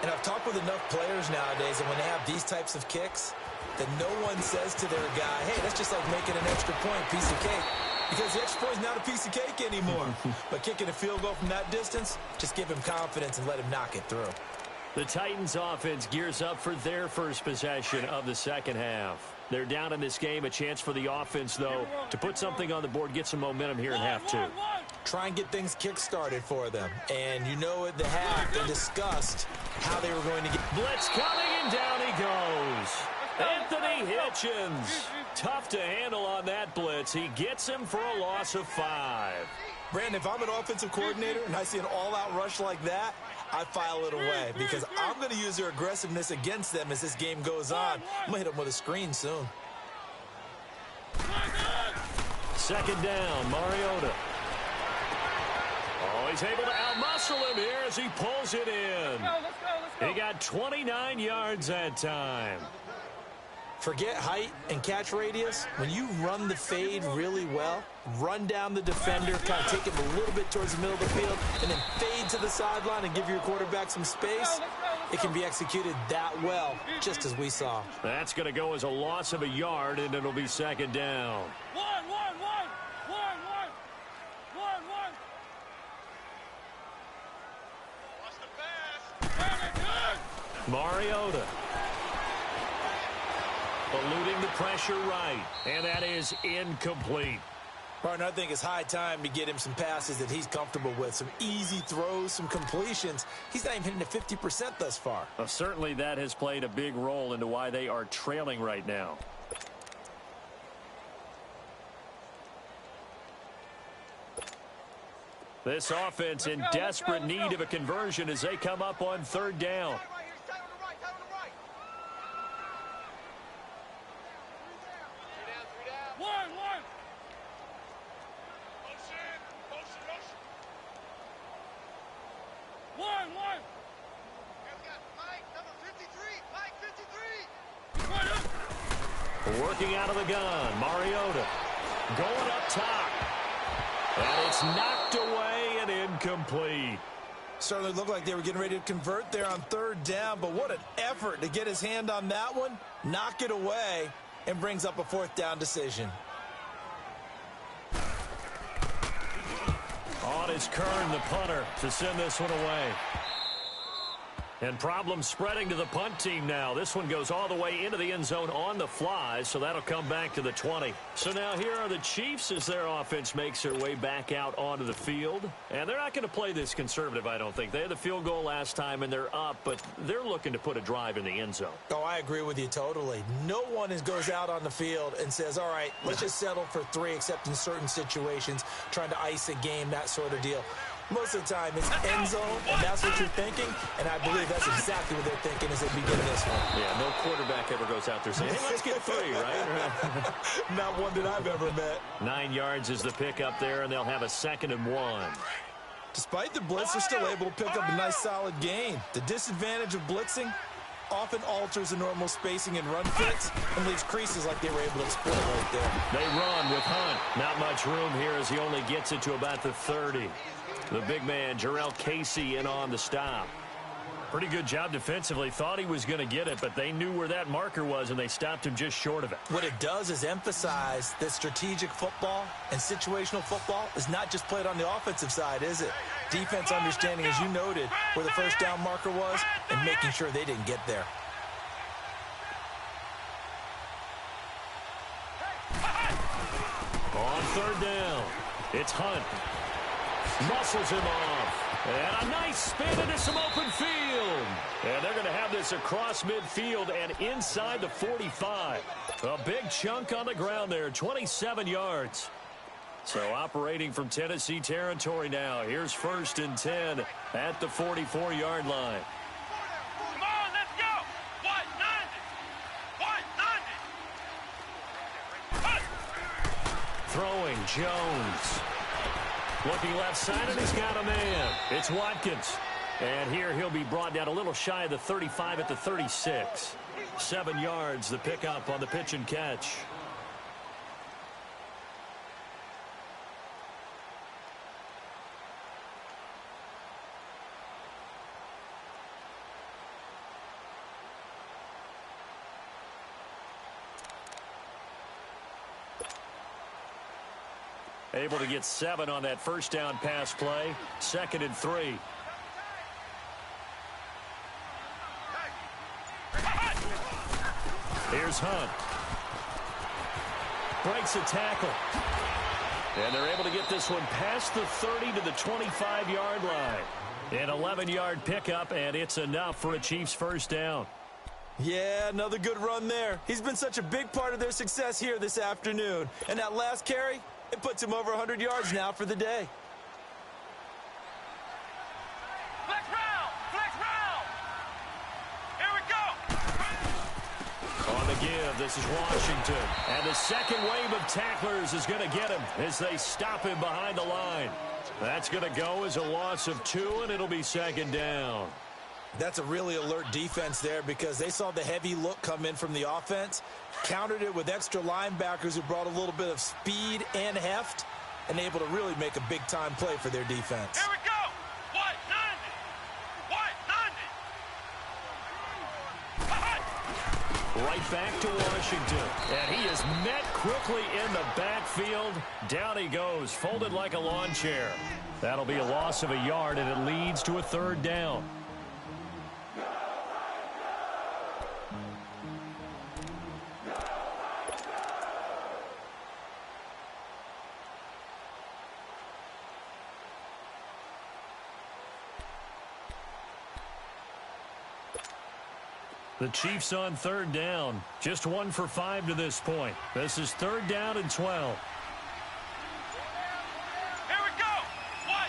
And I've talked with enough players nowadays, and when they have these types of kicks, that no one says to their guy, hey, that's just like making an extra point, piece of cake. Because the extra point is not a piece of cake anymore. But kicking a field goal from that distance, just give him confidence and let him knock it through. The Titans offense gears up for their first possession of the 2nd half. They're down in this game. A chance for the offense, though, to put something on the board, get some momentum here in half 2. Try and get things kick-started for them. And you know at the half, they discussed how they were going to get... Blitz coming, and down he goes. Anthony Hitchens. Tough to handle on that blitz. He gets him for a loss of 5. Brandon, if I'm an offensive coordinator and I see an all-out rush like that, I file it away because I'm going to use their aggressiveness against them as this game goes on. I'm going to hit them with a screen soon. 2nd down, Mariota. Oh, he's able to outmuscle him here as he pulls it in. Let's go. He got 29 yards that time. Forget height and catch radius. When you run the fade really well, run down the defender, kind of take him a little bit towards the middle of the field, and then fade to the sideline and give your quarterback some space, it can be executed that well, just as we saw. That's going to go as a loss of a yard, and it'll be 2nd down. One. Watch the pass. Mariota. Eluding the pressure right, and that is incomplete. Partner, I think it's high time to get him some passes that he's comfortable with, some easy throws, some completions. He's not even hitting at 50% thus far. Well, certainly that has played a big role into why they are trailing right now. This offense in desperate need of a conversion as they come up on 3rd down. Working out of the gun, Mariota. Going up top. And it's knocked away and incomplete. Certainly looked like they were getting ready to convert there on third down, but what an effort to get his hand on that one, knock it away, and brings up a fourth down decision. On is Kern, the punter, to send this one away. And problems spreading to the punt team now. This one goes all the way into the end zone on the fly, so that'll come back to the 20. So now here are the Chiefs as their offense makes their way back out onto the field. And they're not going to play this conservative, I don't think. They had the field goal last time, and they're up, but they're looking to put a drive in the end zone. Oh, I agree with you totally. No one goes out on the field and says, all right, let's just settle for 3, except in certain situations, trying to ice a game, that sort of deal. Most of the time, it's end zone, and that's what you're thinking, and I believe that's exactly what they're thinking as they begin this one. Yeah, no quarterback ever goes out there saying, hey, let's get 3, right? Not one that I've ever met. 9 yards is the pick up there, and they'll have a 2nd and 1. Despite the blitz, they're still able to pick up a nice, solid gain. The disadvantage of blitzing often alters the normal spacing and run fits and leaves creases like they were able to exploit right there. They run with Hunt. Not much room here as he only gets it to about the 30. The big man, Jarrell Casey, in on the stop. Pretty good job defensively. Thought he was going to get it, but they knew where that marker was, and they stopped him just short of it. What it does is emphasize that strategic football and situational football is not just played on the offensive side, is it? Defense understanding, as you noted, where the first down marker was and making sure they didn't get there. On third down, it's Hunt. Muscles him off. And a nice spin into some open field. And they're going to have this across midfield and inside the 45. A big chunk on the ground there, 27 yards. So operating from Tennessee territory now. Here's 1st and 10 at the 44-yard line. Come on, let's go. What? 90. Throwing, Jones. Looking left side, and he's got a man. It's Watkins. And here he'll be brought down a little shy of the 35 at the 36. 7 yards, the pickup on the pitch and catch. Able to get 7 on that first down pass play. 2nd and 3. Here's Hunt. Breaks a tackle. And they're able to get this one past the 30 to the 25-yard line. An 11-yard pickup, and it's enough for a Chiefs first down. Yeah, another good run there. He's been such a big part of their success here this afternoon. And that last carry, it puts him over 100 yards now for the day. Flex round. Here we go. On the give, this is Washington. And the second wave of tacklers is going to get him as they stop him behind the line. That's going to go as a loss of 2, and it'll be 2nd down. That's a really alert defense there because they saw the heavy look come in from the offense, countered it with extra linebackers who brought a little bit of speed and heft, and able to really make a big-time play for their defense. Here we go. What? 90. Right back to Washington. And he is met quickly in the backfield. Down he goes, folded like a lawn chair. That'll be a loss of a yard, and it leads to a 3rd down. The Chiefs on 3rd down. Just 1 for 5 to this point. This is 3rd down and 12. Here we go. What?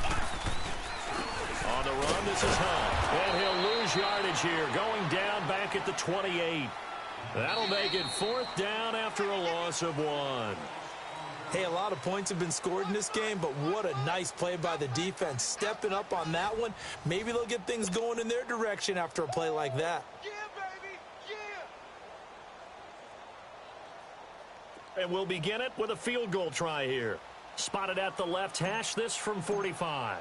90. On the run, this is Hunt. And he'll lose yardage here, going down back at the 28. That'll make it 4th down after a loss of 1. Hey, a lot of points have been scored in this game, but what a nice play by the defense. Stepping up on that one. Maybe they'll get things going in their direction after a play like that. Yeah, baby. And we'll begin it with a field goal try here. Spotted at the left hash, this from 45.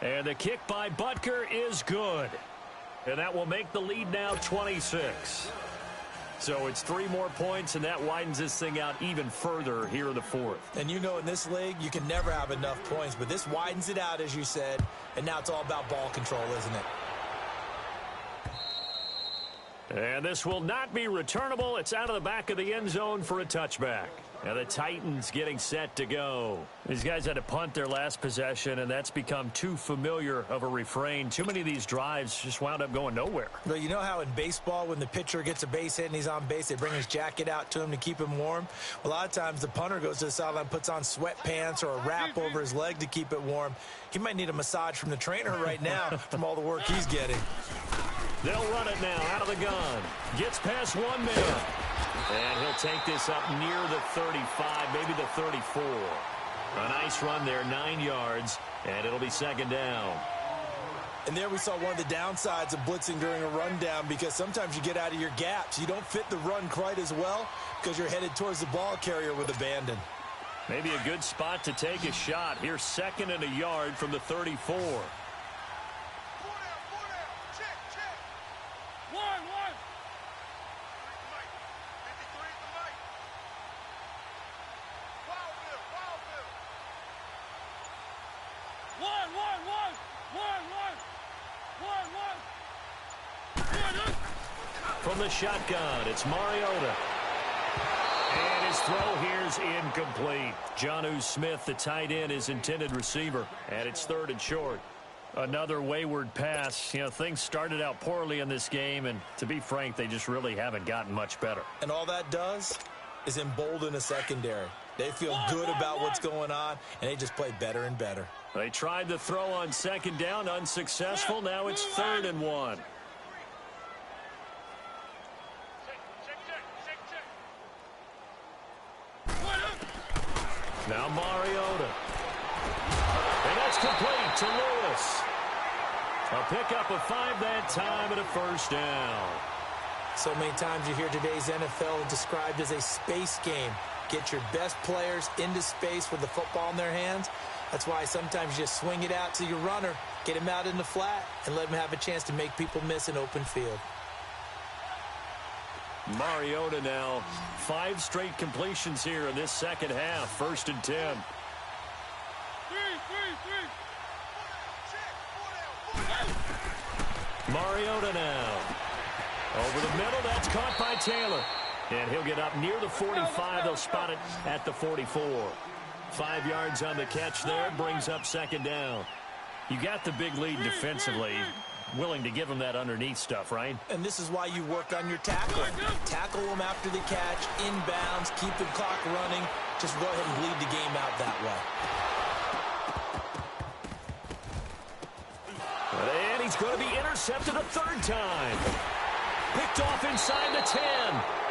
And the kick by Butker is good. And that will make the lead now 26. So it's 3 more points, and that widens this thing out even further here in the fourth. And you know in this league, you can never have enough points, but this widens it out, as you said, and now it's all about ball control, isn't it? And this will not be returnable. It's out of the back of the end zone for a touchback. Now the Titans getting set to go. These guys had to punt their last possession, and that's become too familiar of a refrain. Too many of these drives just wound up going nowhere. Well, you know how in baseball, when the pitcher gets a base hit and he's on base, they bring his jacket out to him to keep him warm? Well, a lot of times the punter goes to the sideline, puts on sweatpants or a wrap over his leg to keep it warm. He might need a massage from the trainer right now from all the work he's getting. They'll run it now out of the gun. Gets past one man. And he'll take this up near the 35, maybe the 34. A nice run there, 9 yards, and it'll be second down. And there we saw one of the downsides of blitzing during a rundown, because sometimes you get out of your gaps. You don't fit the run quite as well because you're headed towards the ball carrier with abandon. Maybe a good spot to take a shot. Here's 2nd and a yard from the 34. From the shotgun, it's Mariota. And his throw here's incomplete. Jonnu Smith, the tight end, his intended receiver. And it's 3rd and short. Another wayward pass. You know, things started out poorly in this game, and to be frank, they just really haven't gotten much better. And all that does is embolden a secondary. They feel good about what's going on, and they just play better and better. They tried the throw on 2nd down, unsuccessful. Now it's 3rd and 1. Now Mariota. And that's complete to Lewis. A pickup of 5 that time and a 1st down. So many times you hear today's NFL described as a space game. Get your best players into space with the football in their hands. That's why sometimes you just swing it out to your runner, get him out in the flat, and let him have a chance to make people miss an open field. Mariota now, 5 straight completions here in this second half. 1st and 10. Mariota now. Over the middle, that's caught by Taylor. And he'll get up near the 45. They'll spot it at the 44. 5 yards on the catch there, brings up 2nd down. You got the big lead defensively. Willing to give them that underneath stuff, right? And this is why you work on your tackling. Tackle them after the catch, inbounds, keep the clock running. Just go ahead and bleed the game out that way. And he's going to be intercepted a 3rd time. Picked off inside the 10.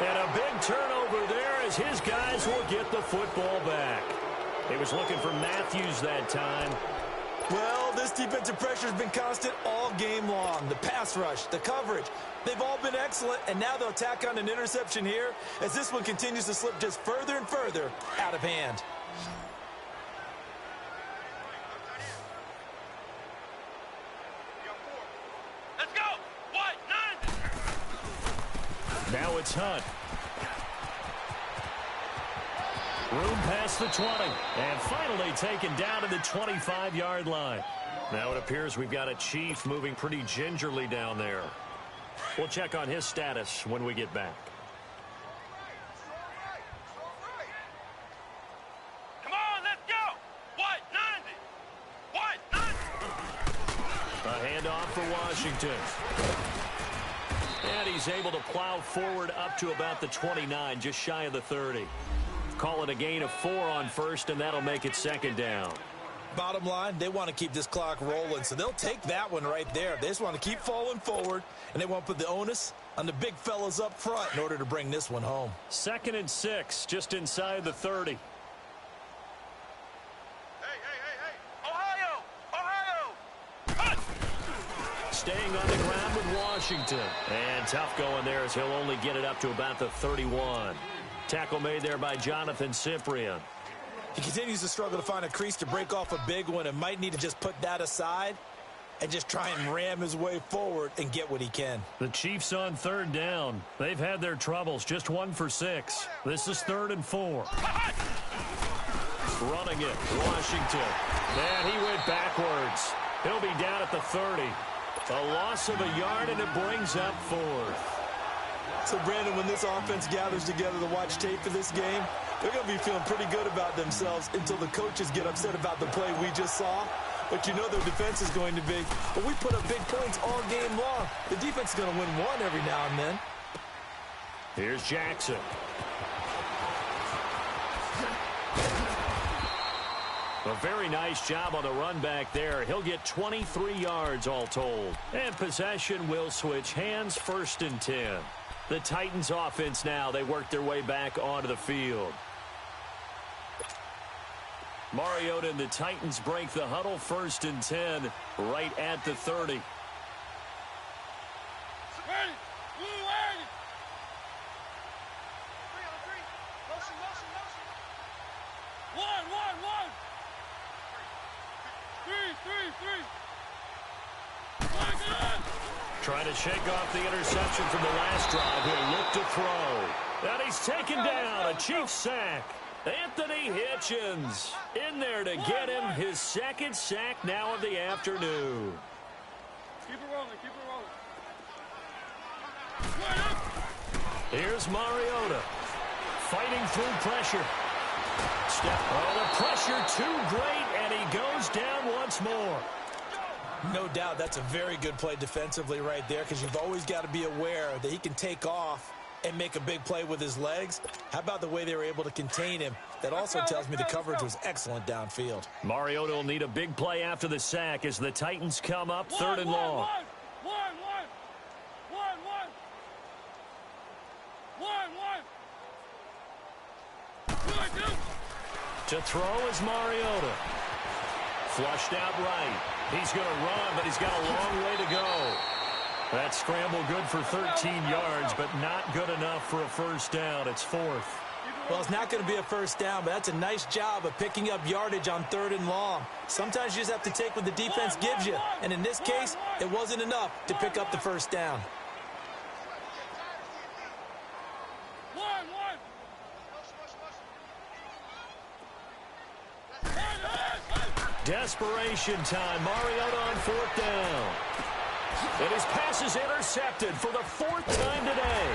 And a big turnover there as his guys will get the football back. He was looking for Matthews that time. Well, this defensive pressure has been constant all game long. The pass rush, the coverage, they've all been excellent, and now they'll tack on an interception here as this one continues to slip just further and further out of hand. Let's go! What? 9! Now it's Hunt. Room past the 20. And finally taken down to the 25-yard line. Now it appears we've got a Chief moving pretty gingerly down there. We'll check on his status when we get back. Come on, let's go! What? 90! What? 90! A handoff for Washington. And he's able to plow forward up to about the 29, just shy of the 30. Call it a gain of 4 on 1st, and that'll make it 2nd down. Bottom line, they want to keep this clock rolling, so they'll take that one right there. They just want to keep falling forward, and they want to put the onus on the big fellas up front in order to bring this one home. 2nd and 6, just inside the 30. Hey! Ohio! Ohio! Cut! staying on the ground with Washington. And tough going there as he'll only get it up to about the 31. Tackle made there by Jonathan Cyprien. He continues to struggle to find a crease to break off a big one and might need to just put that aside and just try and ram his way forward and get what he can. The Chiefs on third down. They've had their troubles, just 1 for 6. This is 3rd and 4. Running it, Washington. And he went backwards. He'll be down at the 30. A loss of a yard, and it brings up 4th. So, Brandon, when this offense gathers together to watch tape for this game, they're going to be feeling pretty good about themselves until the coaches get upset about the play we just saw. But you know their defense is going to be. But we put up big points all game long. The defense is going to win one every now and then. Here's Jackson. A very nice job on the run back there. He'll get 23 yards all told. And possession will switch hands, 1st and 10. The Titans offense now, they work their way back onto the field. Mariota and the Titans break the huddle, 1st and 10, right at the 30. Ready. Blue ready. 3 on 3. Motion, motion, motion. 1, 1, 1. 3, 3, 3. Trying to shake off the interception from the last drive. He'll look to throw. And he's taken down. A Chiefs sack. Anthony Hitchens in there to get him his 2nd sack now of the afternoon. Keep it rolling, keep it rolling. Here's Mariota fighting through pressure. The pressure too great, and he goes down once more. No doubt that's a very good play defensively right there, because you've always got to be aware that he can take off and make a big play with his legs. How about the way they were able to contain him? That also tells me the coverage was excellent downfield. Mariota will need a big play after the sack as the Titans come up 3rd and long. To throw is Mariota. Flushed out right. He's going to run, but he's got a long way to go. That scramble good for 13 yards, but not good enough for a 1st down. It's 4th. Well, it's not going to be a 1st down, but that's a nice job of picking up yardage on 3rd and long. Sometimes you just have to take what the defense gives you, and in this case, it wasn't enough to pick up the 1st down. Desperation time. Mariota on 4th down. And his pass is intercepted for the 4th time today.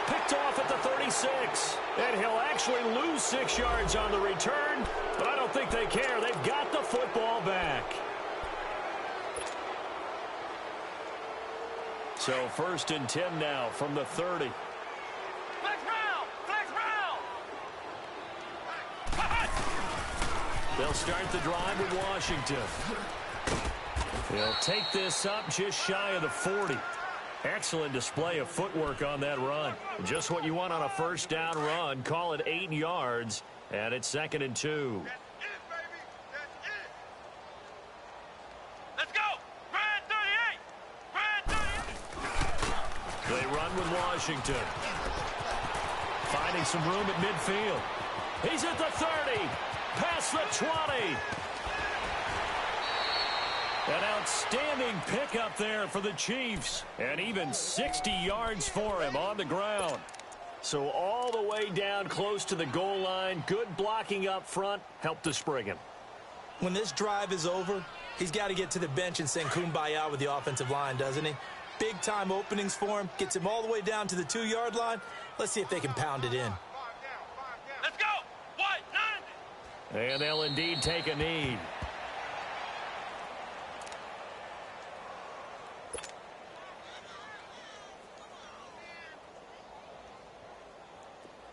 Picked off at the 36. And he'll actually lose 6 yards on the return, but I don't think they care. They've got the football back. So 1st and 10 now from the 30. Flex round! Flex round! They'll start the drive with Washington. He'll take this up just shy of the 40. Excellent display of footwork on that run. Just what you want on a 1st down run. Call it 8 yards, and it's 2nd and 2. That's it, baby! That's it! Let's go! Brand 38! Brand 38! They run with Washington. Finding some room at midfield. He's at the 30. Past the 20. An outstanding pickup there for the Chiefs. And even 60 yards for him on the ground. So all the way down close to the goal line. Good blocking up front. Helped to spring him. When this drive is over, he's got to get to the bench and sing Kumbaya with the offensive line, doesn't he? Big-time openings for him. Gets him all the way down to the 2-yard line. Let's see if they can pound it in. Let's go! White, 90! And they'll indeed take a knee.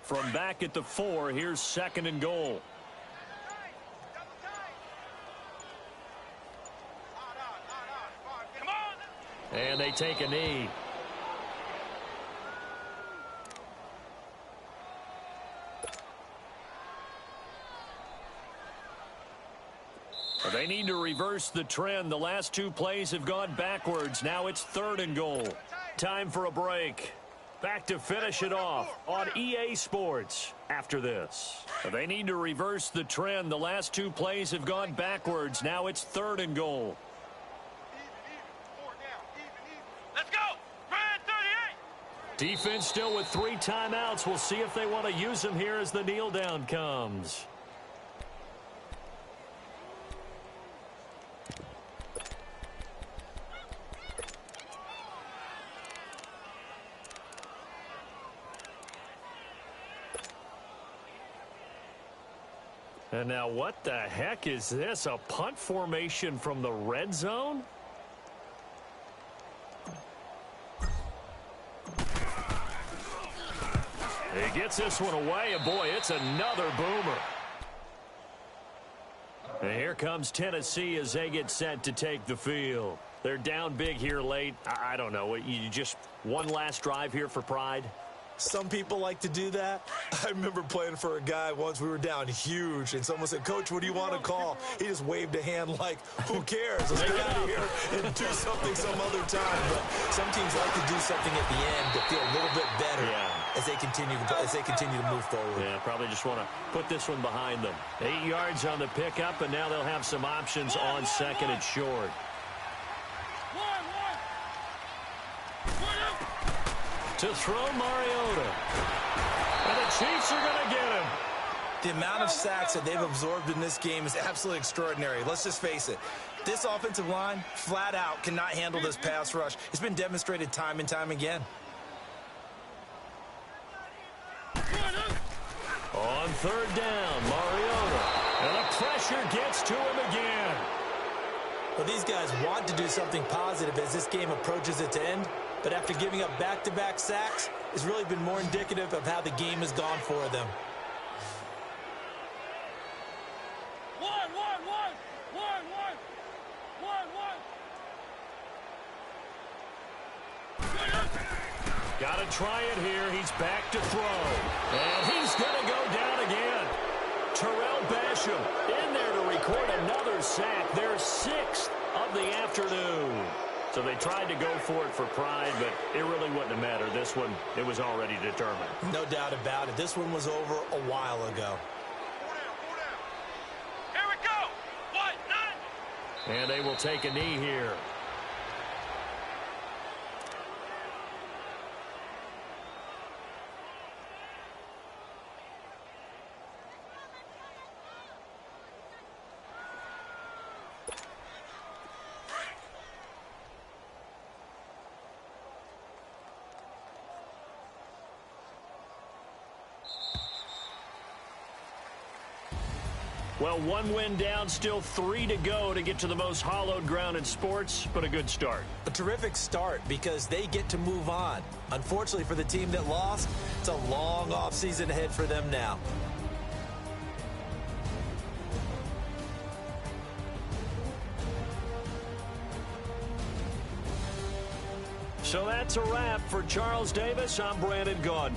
From back at the 4, here's 2nd and goal. Come on! And they take a knee. They They need to reverse the trend. The last two plays have gone backwards. Now it's 3rd and goal. Time for a break. Back to finish it off on EA Sports after this. They need to reverse the trend. The last two plays have gone backwards. Now it's 3rd and goal. Let's go. Red 38. Defense still with 3 timeouts. We'll see if they want to use them here as the kneel down comes. And now what the heck is this? A punt formation from the red zone? He gets this one away, and boy, it's another boomer. And here comes Tennessee as they get set to take the field. They're down big here late. I don't know. You just one last drive here for pride? Some people like to do that. I remember playing for a guy once. We were down huge, and someone said, "Coach, what do you want to call?" He just waved a hand like, "Who cares? Let's get out of here and do something some other time." But some teams like to do something at the end to feel a little bit better as they continue to move forward. Yeah, probably just want to put this one behind them. 8 yards on the pickup, and now they'll have some options on 2nd and short. To throw Mariota. And the Chiefs are going to get him. The amount of sacks that they've absorbed in this game is absolutely extraordinary. Let's just face it. This offensive line, flat out, cannot handle this pass rush. It's been demonstrated time and time again. On 3rd down, Mariota. And the pressure gets to him again. Well, these guys want to do something positive as this game approaches its end. But after giving up back-to-back sacks, it's really been more indicative of how the game has gone for them. Got to try it here. He's back to throw. And he's going to go down again. Terrell Basham in there to record another sack. Their 6th of the afternoon. So they tried to go for it for pride, but it really wouldn't have mattered. This one, it was already determined. No doubt about it. This one was over a while ago. Here we go. 1-9. And they will take a knee here. Well, 1 win down, still 3 to go to get to the most hallowed ground in sports, but a good start. A terrific start because they get to move on. Unfortunately for the team that lost, it's a long offseason ahead for them now. So that's a wrap for Charles Davis. I'm Brandon Gaudin.